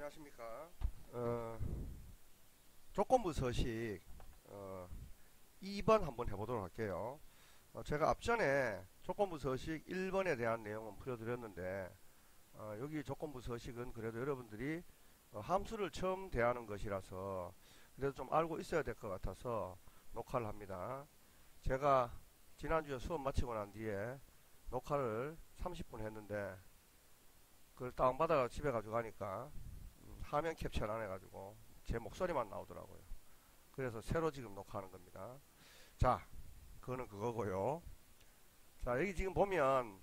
안녕하십니까. 어, 조건부 서식 2번 한번 해보도록 할게요. 제가 앞전에 조건부 서식 1번에 대한 내용은 풀어드렸는데 여기 조건부 서식은 그래도 여러분들이 함수를 처음 대하는 것이라서 그래도 좀 알고 있어야 될 것 같아서 녹화를 합니다. 제가 지난주에 수업 마치고 난 뒤에 녹화를 30분 했는데 그걸 다운받아서 집에 가져가니까 화면 캡처를 안 해가지고 제 목소리만 나오더라고요. 그래서 새로 지금 녹화하는 겁니다. 자, 그거는 그거고요. 자, 여기 지금 보면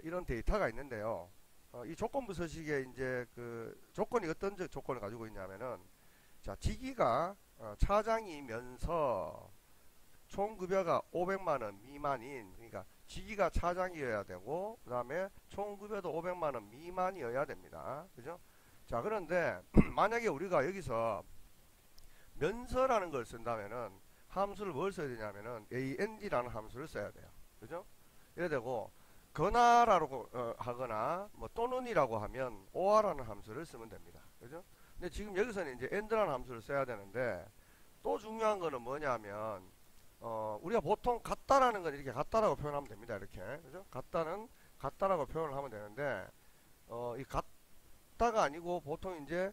이런 데이터가 있는데요. 이 조건부 서식에 이제 그 조건이 어떤 조건을 가지고 있냐면은 자, 직위가 차장이면서 총 급여가 500만원 미만인, 그러니까 직위가 차장이어야 되고 그 다음에 총 급여도 500만원 미만이어야 됩니다. 그죠? 자, 그런데 만약에 우리가 여기서 면서라는 걸 쓴다면은 함수를 뭘 써야 되냐면은 and라는 함수를 써야 돼요. 그죠? 이래 되고 거나라고 하거나 뭐 또는이라고 하면 or라는 함수를 쓰면 됩니다. 그죠? 근데 지금 여기서는 이제 and라는 함수를 써야 되는데 또 중요한 거는 뭐냐면 우리가 보통 같다라는 건 이렇게 같다라고 표현하면 됩니다. 이렇게. 그죠? 같다는 같다라고 표현을 하면 되는데 이 같다가 아니고 보통 이제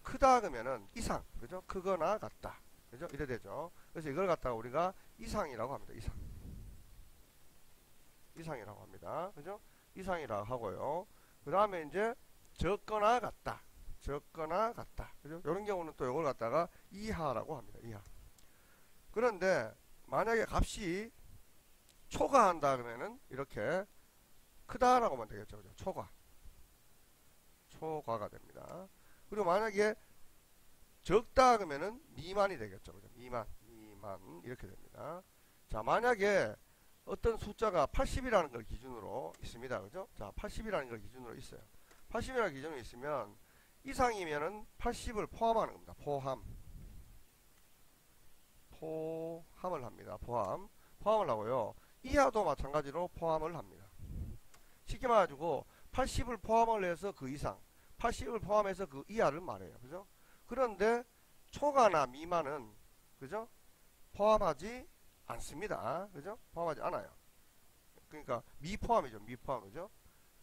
크다 그러면은 이상. 그죠? 크거나 같다. 그죠? 이래 되죠. 그래서 이걸 갖다가 우리가 이상이라고 합니다. 이상이라고 합니다. 그죠? 이상이라고 하고요. 그 다음에 이제 적거나 같다. 적거나 같다. 그죠? 이런 경우는 또 이걸 갖다가 이하라고 합니다. 이하. 그런데 만약에 값이 초과한다 그러면은 이렇게 크다라고 하면 되겠죠. 그죠? 초과가 됩니다. 그리고 만약에 적다 그러면은 미만이 되겠죠. 그죠? 미만 이렇게 됩니다. 자, 만약에 어떤 숫자가 80이라는 걸 기준으로 있습니다. 그죠? 자, 80이라는 걸 기준으로 있어요. 80이라는 기준으로 있으면 이상이면은 80을 포함하는 겁니다. 포함을 합니다. 포함을 하고요. 이하도 마찬가지로 포함을 합니다. 쉽게 말해가지고 80을 포함을 해서 그 이상, 80을 포함해서 그 이하를 말해요. 그죠? 그런데 초과나 미만은 그죠? 포함하지 않습니다. 그죠? 포함하지 않아요. 그러니까 미포함이죠. 미포함. 그죠?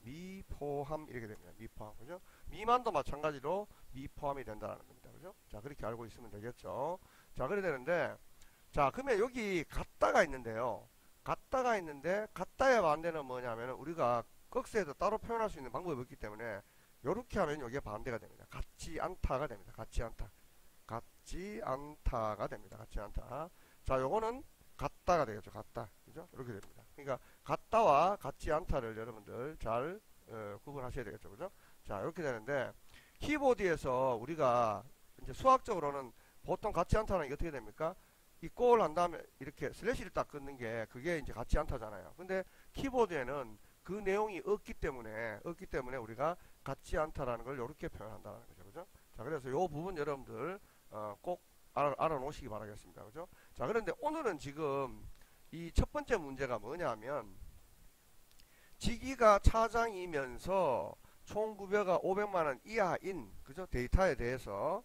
미포함 이렇게 됩니다. 미포함. 그죠? 미만도 마찬가지로 미포함이 된다는 겁니다. 그죠? 자, 그렇게 알고 있으면 되겠죠. 자, 그래 되는데 자, 그러면 여기 같다가 있는데요. 같다가 있는데 같다의 반대는 뭐냐면 우리가 꺽쇠에서 따로 표현할 수 있는 방법이 없기 때문에 이렇게 하면 이게 반대가 됩니다. 같지 않다가 됩니다. 같지 않다가 됩니다. 같지 않다. 자, 요거는 같다가 되겠죠. 같다. 그죠? 이렇게 됩니다. 그러니까 같다와 같지 않다를 여러분들 잘 구분하셔야 되겠죠. 그죠? 자, 이렇게 되는데 키보드에서 우리가 이제 수학적으로는 보통 같지 않다는 게 어떻게 됩니까? 이 꼴 한 다음에 이렇게 슬래시를 딱 끊는 게 그게 이제 같지 않다잖아요. 근데 키보드에는 그 내용이 없기 때문에 우리가 같지 않다라는 걸 이렇게 표현한다는 거죠. 그죠? 자, 그래서 요 부분 여러분들 꼭 알아놓으시기 바라겠습니다. 그죠? 자, 그런데 오늘은 지금 이 첫 번째 문제가 뭐냐면 직위가 차장이면서 총 급여가 500만원 이하인 그죠? 데이터에 대해서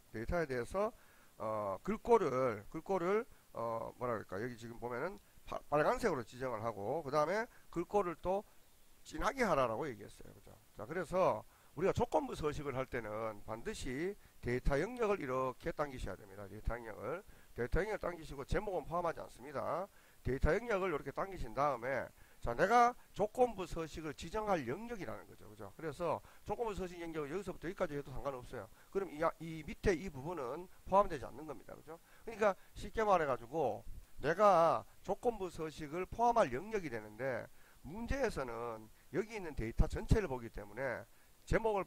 글꼴을 뭐라 그럴까? 여기 지금 보면은 빨간색으로 지정을 하고 그 다음에 글꼴을 또 진하게 하라고 얘기했어요. 그죠? 자, 그래서 우리가 조건부 서식을 할 때는 반드시 데이터 영역을 이렇게 당기셔야 됩니다. 데이터 영역을 당기시고 제목은 포함하지 않습니다. 데이터 영역을 이렇게 당기신 다음에 자, 내가 조건부 서식을 지정할 영역이라는 거죠. 그죠? 그래서 조건부 서식 영역을 여기서부터 여기까지 해도 상관없어요. 그럼 이 밑에 이 부분은 포함되지 않는 겁니다. 그죠? 그러니까 쉽게 말해가지고 내가 조건부 서식을 포함할 영역이 되는데 문제에서는 여기 있는 데이터 전체를 보기 때문에 제목을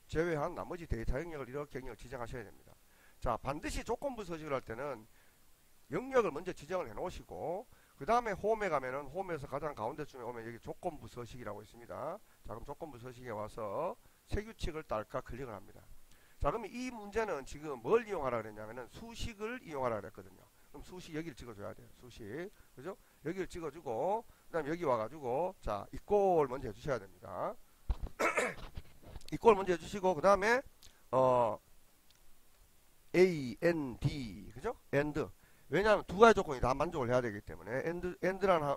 제외한 나머지 데이터 영역을 이렇게 영역을 지정하셔야 됩니다. 자, 반드시 조건부 서식을 할 때는 영역을 먼저 지정을 해 놓으시고 그 다음에 홈에 가면은 홈에서 가장 가운데쯤에 오면 여기 조건부 서식이라고 있습니다. 자, 그럼 조건부 서식에 와서 세규칙을 딸까 클릭을 합니다. 자, 그러면 이 문제는 지금 뭘 이용하라 그랬냐면은 수식을 이용하라 그랬거든요. 그럼 수식 여기를 찍어줘야 돼요. 수식. 그죠? 여기를 찍어주고 그 다음에 여기 와가지고 자, 이꼴 먼저 해주셔야 됩니다. 이꼴 먼저 해주시고 그 다음에 어, A, N, D, 그죠? AND. 왜냐하면 두 가지 조건이 다 만족을 해야 되기 때문에 AND라는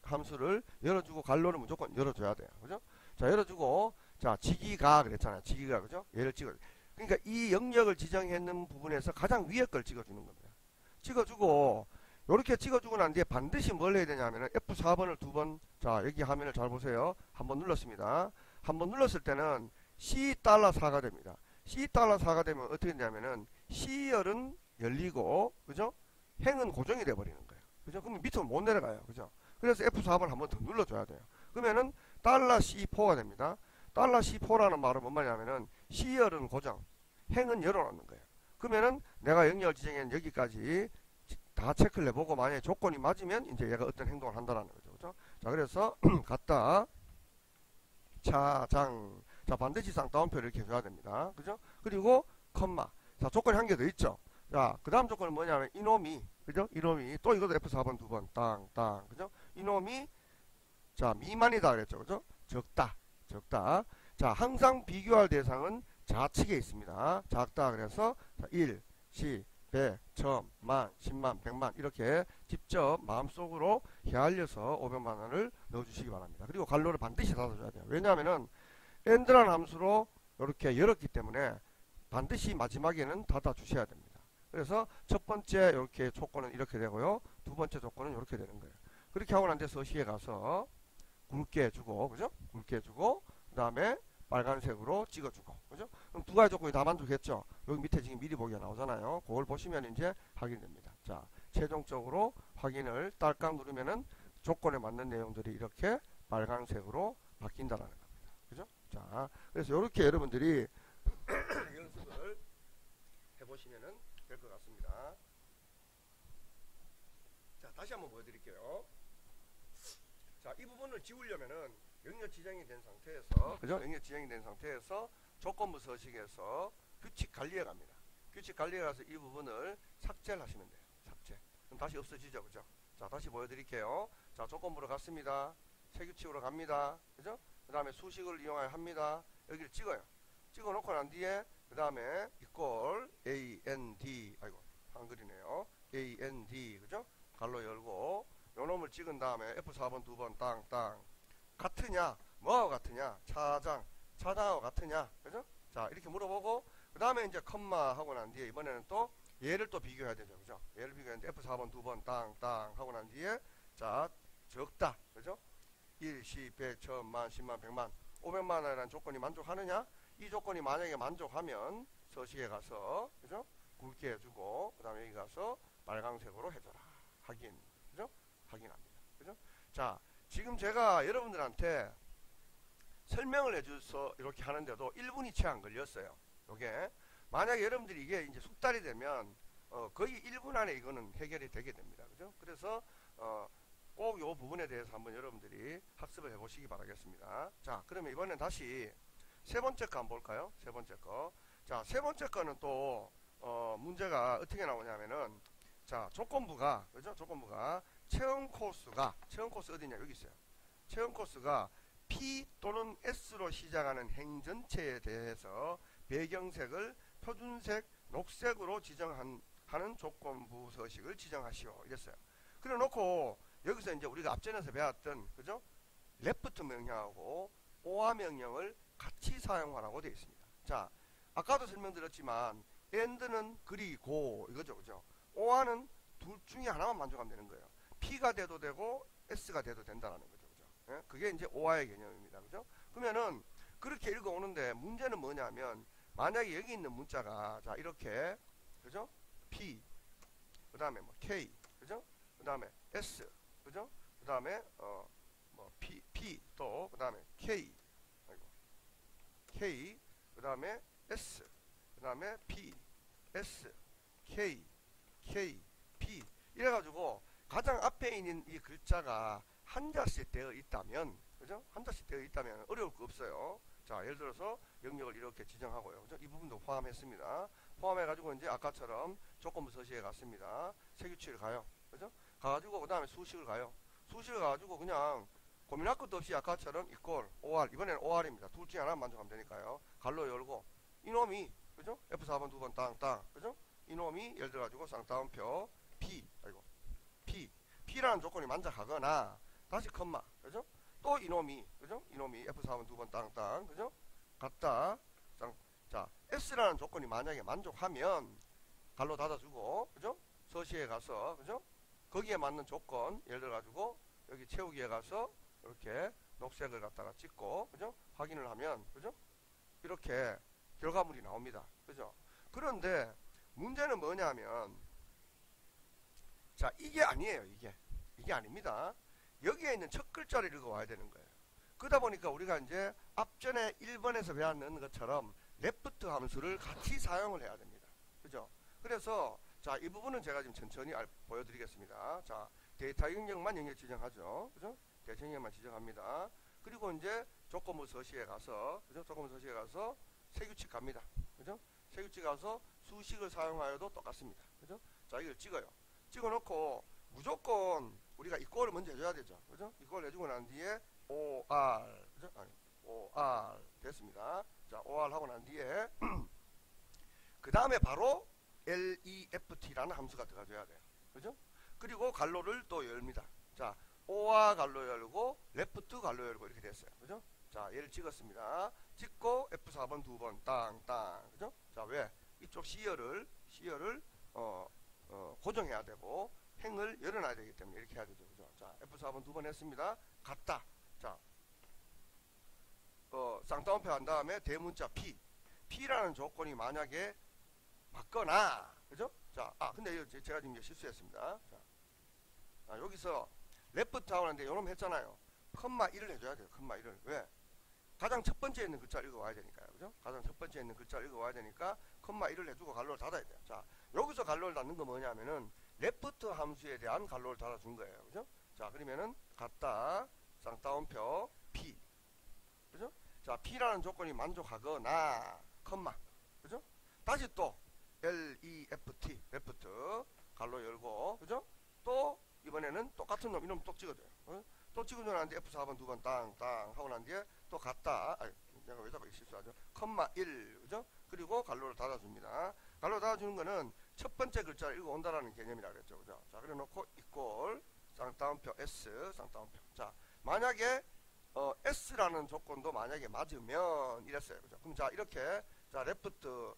함수를 열어주고 갈로는 무조건 열어줘야 돼요. 그죠? 자, 열어주고, 자, 지기가 그랬잖아요. 지기가, 그죠? 얘를 찍어. 그러니까 이 영역을 지정했는 부분에서 가장 위에 걸 찍어주는 겁니다. 찍어주고, 요렇게 찍어주고 난 뒤에 반드시 뭘 해야 되냐면은 F4번을 두 번, 자, 여기 화면을 잘 보세요. 한번 눌렀습니다. 한번 눌렀을 때는 C$4가 됩니다. C$4가 되면 어떻게 되냐면은 C열은 열리고, 그죠? 행은 고정이 돼버리는 거예요. 그죠? 그러면 밑으로 못 내려가요. 그죠? 그래서 F4번 한번 더 눌러줘야 돼요. 그러면은 $C4가 됩니다. $C4라는 말은 뭔 말이냐면은 C열은 고정, 행은 열어놓는 거예요. 그러면은 내가 영역을 지정한 여기까지 다 체크를 해보고 만약에 조건이 맞으면 이제 얘가 어떤 행동을 한다라는 거죠. 그죠? 자, 그래서 갖다 차장, 자, 반드시 쌍따옴표를 이렇게 해줘야 됩니다. 그죠? 그리고 컴마. 자, 조건이 한 개 더 있죠. 자, 그 다음 조건은 뭐냐면 이놈이, 그죠? 이놈이 또 이것도 F4번 두 번 땅 그죠? 이놈이, 자, 미만이다 그랬죠. 그죠? 적다, 적다. 자, 항상 비교할 대상은 좌측에 있습니다. 작다 그래서 1, 10, 100, 1000, 만, 10만, 100만 이렇게 직접 마음속으로 헤아려서 500만 원을 넣어주시기 바랍니다. 그리고 갈로를 반드시 닫아줘야 돼요. 왜냐하면은 AND라는 함수로 이렇게 열었기 때문에 반드시 마지막에는 닫아주셔야 됩니다. 그래서 첫 번째 이렇게 조건은 이렇게 되고요. 두 번째 조건은 이렇게 되는 거예요. 그렇게 하고 난 뒤에 서식에 가서 굵게 해주고, 그죠? 굵게 해주고, 그 다음에 빨간색으로 찍어주고, 그죠? 그럼 두 가지 조건이 다 만족했죠? 여기 밑에 지금 미리 보기가 나오잖아요. 그걸 보시면 이제 확인됩니다. 자, 최종적으로 확인을 딸깍 누르면은 조건에 맞는 내용들이 이렇게 빨간색으로 바뀐다라는 겁니다. 그죠? 자, 그래서 이렇게 여러분들이 연습을 해보시면은 될 것 같습니다. 자, 다시 한번 보여드릴게요. 자, 이 부분을 지우려면은 영역 지정이 된 상태에서, 그죠? 영역 지정이 된 상태에서 조건부 서식에서 규칙 관리에 갑니다. 규칙 관리에 가서 이 부분을 삭제를 하시면 돼요. 삭제. 그럼 다시 없어지죠, 그죠? 자, 다시 보여드릴게요. 자, 조건부로 갔습니다. 새 규칙으로 갑니다. 그죠? 그 다음에 수식을 이용하여 합니다. 여기를 찍어요. 찍어 놓고 난 뒤에 그 다음에 equal AND, 아이고 한글이네요. AND, 그죠? 갈로 열고 요 놈을 찍은 다음에 F4번 두 번 땅 같으냐, 뭐하고 같으냐, 차장하고 같으냐, 그죠? 자, 이렇게 물어보고 그 다음에 이제 컴마 하고 난 뒤에 이번에는 또 얘를 또 비교해야 되죠, 그죠? 얘를 비교했는데 F4번 두 번 땅 하고 난 뒤에 자, 적다, 그죠? 1, 10, 100, 1000, 만, 10만, 100만, 500만 원이라는 조건이 만족하느냐? 이 조건이 만약에 만족하면 서식에 가서, 그죠? 굵게 해주고 그 다음에 여기 가서 빨강색으로 해줘라. 확인, 그죠? 확인합니다. 그죠? 자, 지금 제가 여러분들한테 설명을 해줘서 이렇게 하는데도 1분이 채 안 걸렸어요. 요게 만약에 여러분들이 이게 이제 숙달이 되면 거의 1분 안에 이거는 해결이 되게 됩니다. 그죠? 그래서 꼭 요 부분에 대해서 한번 여러분들이 학습을 해보시기 바라겠습니다. 자, 그러면 이번엔 다시 세 번째 거 한번 볼까요? 세 번째 거. 자, 세 번째 거는 또 문제가 어떻게 나오냐면은, 자, 조건부가, 그죠? 조건부가 체험 코스 어디냐? 여기 있어요. 체험 코스가 P 또는 S로 시작하는 행 전체에 대해서 배경색을 표준색 녹색으로 하는 조건부 서식을 지정하시오. 이랬어요. 그래 놓고 여기서 이제 우리가 앞전에서 배웠던, 그죠? 레프트 명령하고 오화 명령을 같이 사용하라고 되어 있습니다. 자, 아까도 설명드렸지만 AND는 그리고 이거죠, 그죠? 오화는 둘 중에 하나만 만족하면 되는 거예요. P가 돼도 되고 S가 돼도 된다는 거죠, 그죠? 예? 그게 이제 오화의 개념입니다, 그죠? 그러면은 그렇게 읽어오는데 문제는 뭐냐면, 만약에 여기 있는 문자가 자 이렇게, 그죠? P, 그 다음에 뭐 K, 그죠? 그 다음에 S, 그죠? 그 다음에 뭐 P 또 그 다음에 K, 아이고 K, 그 다음에 S, 그 다음에 P, S, K, P 이래가지고 가장 앞에 있는 이 글자가 한자씩 되어 있다면, 그죠? 한자씩 되어 있다면 어려울 거 없어요. 자, 예를 들어서 영역을 이렇게 지정하고요, 그죠? 이 부분도 포함했습니다. 포함해가지고 이제 아까처럼 조건부 서식에 갔습니다. 세규칙을 가요, 그죠? 가가지고 그 다음에 수식을 가요. 수식을 가가지고 그냥 고민할 것도 없이 아까처럼 equal OR, 이번에는 OR입니다. 둘 중에 하나 만족하면 되니까요. 갈로 열고 이놈이 그죠? F4번 두 번 땅땅, 그죠? 이놈이 예를 들어가지고 쌍따옴표 P, 아이고, P라는 조건이 만족하거나, 다시 컴마, 그죠? 또 이놈이, 그죠? 이놈이 F4번 두 번 땅땅, 그죠? 같다. 자, S라는 조건이 만약에 만족하면, 갈로 닫아주고, 그죠? 서시에 가서, 그죠? 거기에 맞는 조건, 예를 들어가지고, 여기 채우기에 가서, 이렇게 녹색을 갖다가 찍고, 그죠? 확인을 하면, 그죠? 이렇게 결과물이 나옵니다. 그죠? 그런데, 문제는 뭐냐면, 자, 이게 아니에요, 이게 아닙니다. 여기에 있는 첫 글자를 읽어와야 되는 거예요. 그러다 보니까 우리가 이제 앞전에 1번에서 배웠는 것처럼 레프트 함수를 같이 사용을 해야 됩니다. 그죠? 그래서 자, 이 부분은 제가 지금 천천히 보여드리겠습니다. 자, 데이터 영역만 영역 지정하죠. 그죠? 데이터 영역만 지정합니다. 그리고 이제 조건부 서식에 가서, 그죠? 조건부 서식에 가서 세규칙 갑니다. 그죠? 세규칙 가서 수식을 사용하여도 똑같습니다. 그죠? 자, 이걸 찍어요. 찍어놓고 무조건 우리가 이꼴을 먼저 해줘야 되죠. 그죠? 이꼴 해주고 난 뒤에 OR, 그죠? 아니, OR 됐습니다. 자, OR 하고 난 뒤에 그 다음에 바로 LEFT라는 함수가 들어가줘야 돼요. 그죠? 그리고 갈로를 또 열립니다. 자, O와 갈로 열고 레프트 갈로 열고 이렇게 됐어요. 그죠? 자, 얘를 찍었습니다. 찍고 F4번 두 번 땅땅, 그죠? 자, 왜? 이쪽 C열을 고정해야 되고 행을 열어놔야 되기 때문에 이렇게 해야 되죠. 그죠? 자, F4번 두 번 했습니다. 갔다. 자, 쌍따옴표 한 다음에 대문자 P라는 조건이 만약에 맞거나, 그죠? 자, 근데 이거 제가 지금 실수했습니다. 자, 여기서 레프트 하고 하는데 요놈 했잖아요. 컴마 1을 해줘야 돼요. 컴마 1을. 왜? 가장 첫 번째에 있는 글자를 읽어와야 되니까요. 그죠? 가장 첫 번째에 있는 글자를 읽어와야 되니까 컴마 1을 해주고 갈로를 닫아야 돼요. 자, 여기서 갈로를 닫는 거 뭐냐면은 레프트 함수에 대한 갈로를 닫아준 거예요. 그죠? 자, 그러면은 같다 쌍따옴표 P, 그죠? 자, P라는 조건이 만족하거나 컴마, 그죠? 다시 또 LEFT 레프트 갈로 열고, 그죠? 또 이번에는 똑같은 놈 이놈 또 찍어줘요. 또 찍어줘 놨는데 F4번 두 번 땅땅 하고 난 뒤에 또 갔다. 내가 왜 자꾸 실수하죠? 컴마 1, 그죠? 그리고 갈로를 닫아줍니다. 갈로 닫아주는 거는 첫 번째 글자를 읽어온다라는 개념이라 그랬죠. 그죠? 자, 그래 놓고 이꼴 쌍따옴표 S 쌍따옴표. 자, 만약에 S라는 조건도 만약에 맞으면 이랬어요. 그죠? 그럼 자, 이렇게 자, 레프트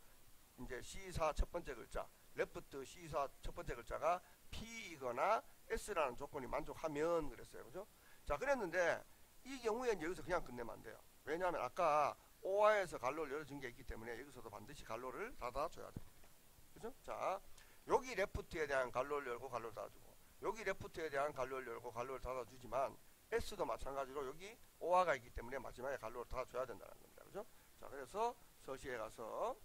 이제 C4 첫 번째 글자, 레프트 C4 첫 번째 글자가 P이거나 S라는 조건이 만족하면 그랬어요. 그죠? 자, 그랬는데 이 경우에는 여기서 그냥 끝내면 안 돼요. 왜냐하면 아까 OR에서 갈로를 열어준 게 있기 때문에 여기서도 반드시 갈로를 닫아줘야 됩니다. 그죠? 자, 여기 레프트에 대한 갈로를 열고 갈로를 닫아주고, 여기 레프트에 대한 갈로를 열고 갈로를 닫아주지만 S도 마찬가지로 여기 OR가 있기 때문에 마지막에 갈로를 닫아줘야 된다는 겁니다. 그죠? 자, 그래서 서시에 가서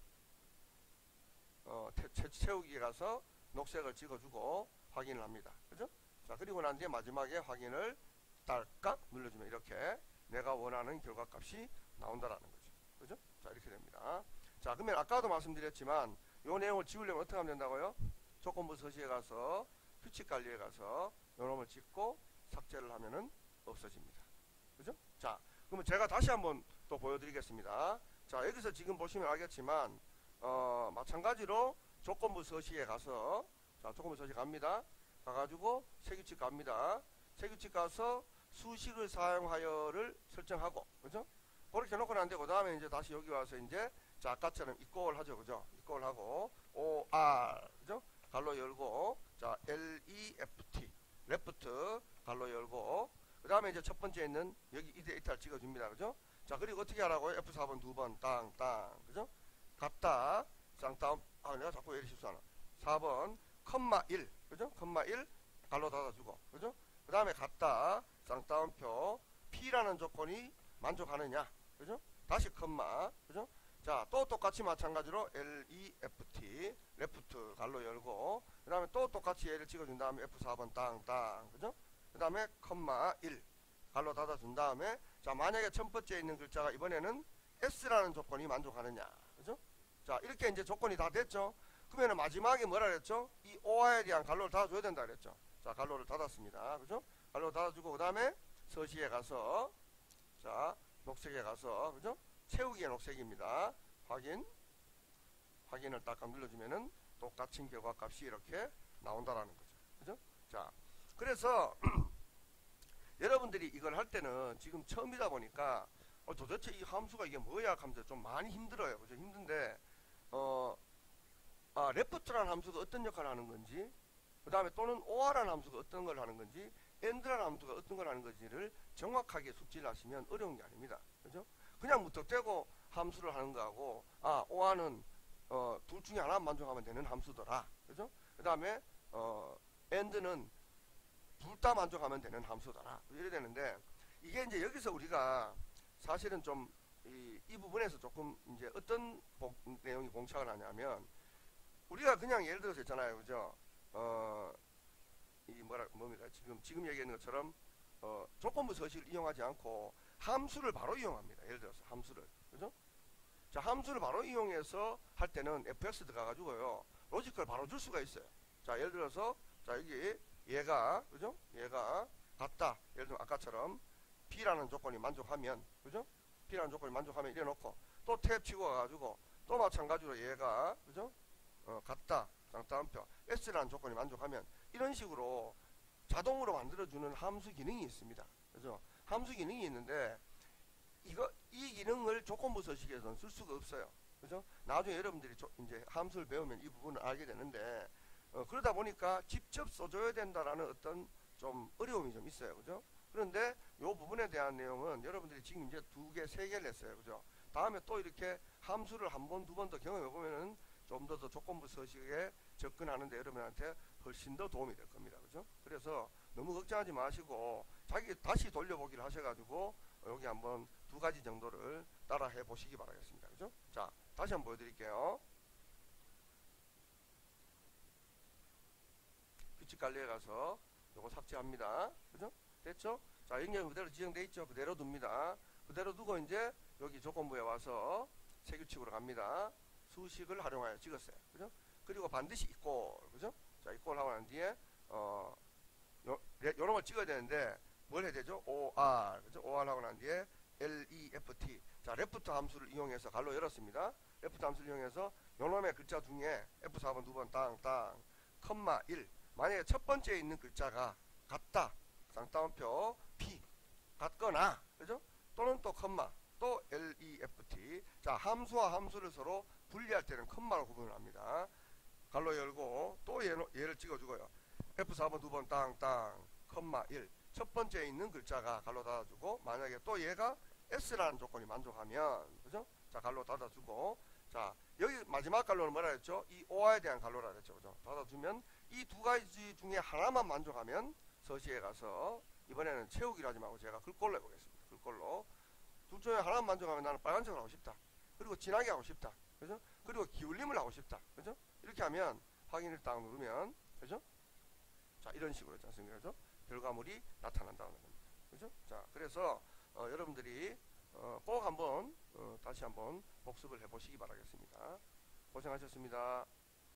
채우기에 가서 녹색을 찍어주고 확인을 합니다. 그죠? 자, 그리고 난 뒤에 마지막에 확인을 딸깍 눌러주면 이렇게 내가 원하는 결과값이 나온다라는 거죠. 그죠? 자, 이렇게 됩니다. 자, 그러면 아까도 말씀드렸지만 요 내용을 지우려면 어떻게 하면 된다고요? 조건부 서식에 가서 규칙 관리에 가서 요 놈을 찍고 삭제를 하면은 없어집니다. 그죠? 자, 그러면 제가 다시 한번 또 보여드리겠습니다. 자, 여기서 지금 보시면 알겠지만 마찬가지로 조건부 서식에 가서, 자, 조건부 서식 갑니다. 가가지고 세규칙 갑니다. 세규칙 가서 수식을 사용하여를 설정하고, 그죠? 그렇게 놓고 난데 그 다음에 이제 다시 여기 와서 이제 자, 아까처럼 이꼴 하죠. 그죠? 이꼴 하고 OR, 그죠? 갈로 열고, 자, LEFT 레프트 갈로 열고, 그 다음에 이제 첫 번째 있는 여기 이 데이터를 찍어줍니다. 그죠? 자, 그리고 어떻게 하라고요? F4번 두 번 땅땅, 그죠? 갔다 쌍따옴, 내가 자꾸 왜 실수하나? 4번 컴마 1, 그죠? 컴마 1 갈로 닫아주고, 그죠? 그 다음에 갔다 쌍따옴표 P라는 조건이 만족하느냐, 그죠? 다시 컴마, 그죠? 자, 또 똑같이 마찬가지로 LEFT 레프트 갈로 열고, 그 다음에 또 똑같이 얘를 찍어준 다음에 F4번 땅땅, 그죠? 그 다음에 컴마 1 갈로 닫아준 다음에, 자, 만약에 첫 번째에 있는 글자가 이번에는 S라는 조건이 만족하느냐, 그죠? 자, 이렇게 이제 조건이 다 됐죠? 그러면 마지막에 뭐라 그랬죠? 이 OR에 대한 갈로를 닫아줘야 된다 그랬죠? 자, 갈로를 닫았습니다. 그죠? 갈로 닫아주고, 그 다음에 서식에 가서, 자, 녹색에 가서, 그죠? 채우기의 녹색입니다. 확인. 확인을 딱 눌러주면은 똑같은 결과값이 이렇게 나온다라는 거죠. 그죠? 자, 그래서 여러분들이 이걸 할 때는 지금 처음이다 보니까 도대체 이 함수가 이게 뭐야 하면서 좀 많이 힘들어요. 그죠? 힘든데 left라는 함수가 어떤 역할을 하는 건지, 그 다음에 또는 or라는 함수가 어떤 걸 하는 건지, and라는 함수가 어떤 걸 하는 건지를 정확하게 숙지를 하시면 어려운 게 아닙니다. 그죠? 그냥 무턱대고 함수를 하는 거하고, or는 둘 중에 하나 만족하면 되는 함수더라. 그죠? 그 다음에 and는 둘 다 만족하면 되는 함수더라. 이래 되는데, 이게 이제 여기서 우리가 사실은 좀 이 부분에서 조금 이제 어떤 내용이 공착을 하냐면, 우리가 그냥 예를 들어서 했잖아요. 그죠? 뭡니까? 지금 얘기하는 것처럼, 조건부 서식을 이용하지 않고 함수를 바로 이용합니다. 예를 들어서 함수를. 그죠? 자, 함수를 바로 이용해서 할 때는 fx 들어가가지고요. 로지컬 바로 줄 수가 있어요. 자, 예를 들어서, 자, 여기 얘가, 그죠? 얘가 같다. 예를 들면 아까처럼 b라는 조건이 만족하면, 그죠? b라는 조건이 만족하면 이래 놓고, 또 탭 치고 가가지고, 또 마찬가지로 얘가, 그죠? 같다. 다음표 s라는 조건이 만족하면 이런 식으로 자동으로 만들어주는 함수 기능이 있습니다. 그죠? 함수 기능이 있는데 이 기능을 조건부 서식에서는 쓸 수가 없어요. 그죠? 나중에 여러분들이 이제 함수를 배우면 이 부분을 알게 되는데 그러다 보니까 직접 써줘야 된다라는 어떤 좀 어려움이 좀 있어요. 그죠? 그런데 이 부분에 대한 내용은 여러분들이 지금 이제 2개, 3개를 했어요. 그죠? 다음에 또 이렇게 함수를 한 번, 두 번 더 경험해 보면은 좀 더 조건부 서식에 접근하는데 여러분한테 훨씬 더 도움이 될 겁니다. 그죠? 그래서 너무 걱정하지 마시고 자기 다시 돌려보기를 하셔가지고 여기 한번 2가지 정도를 따라 해 보시기 바라겠습니다. 그죠? 자, 다시 한번 보여드릴게요. 규칙 관리에 가서 요거 삭제합니다. 그죠? 됐죠? 자, 연결 그대로 지정되어 있죠? 그대로 둡니다. 그대로 두고 이제 여기 조건부에 와서 새 규칙으로 갑니다. 수식을 활용하여 찍었어요. 그죠? 그리고 반드시 이꼴, 그죠? 자, 이꼴 하고 난 뒤에, 요런 걸 찍어야 되는데, 뭘 해야 되죠? OR, 그죠? OR 하고 난 뒤에, LEFT. 자, 레프트 함수를 이용해서 갈로 열었습니다. 레프트 함수를 이용해서 요놈의 글자 중에 F4번 두 번 땅, 컴마 1. 만약에 첫 번째에 있는 글자가 같다. 쌍따옴표 P. 같거나, 그죠? 또는 또 컴마. 또 LEFT. 자, 함수와 함수를 서로 분리할 때는 컴마로 구분을 합니다. 갈로 열고 또 얘를 찍어주고요. F4번 두 번 땅, 컴마 1. 첫 번째에 있는 글자가 갈로 닫아주고 만약에 또 얘가 S라는 조건이 만족하면 그죠? 자, 갈로 닫아주고 자, 여기 마지막 갈로는 뭐라 했죠? 이 OR에 대한 갈로라 했죠. 그죠? 닫아주면 이 2가지 중에 하나만 만족하면 서식에 가서 이번에는 채우기로 하지 말고 제가 글꼴로 해보겠습니다. 글꼴로. 둘 중에 하나만 만족하면 나는 빨간색을 하고 싶다. 그리고 진하게 하고 싶다. 그죠? 그리고 기울림을 하고 싶다. 그죠? 이렇게 하면 확인을 딱 누르면 그죠? 자, 이런 식으로 있지 않습니까? 그죠? 결과물이 나타난다는 겁니다. 그죠? 자, 그래서 여러분들이 꼭 한번 다시 한번 복습을 해 보시기 바라겠습니다. 고생하셨습니다.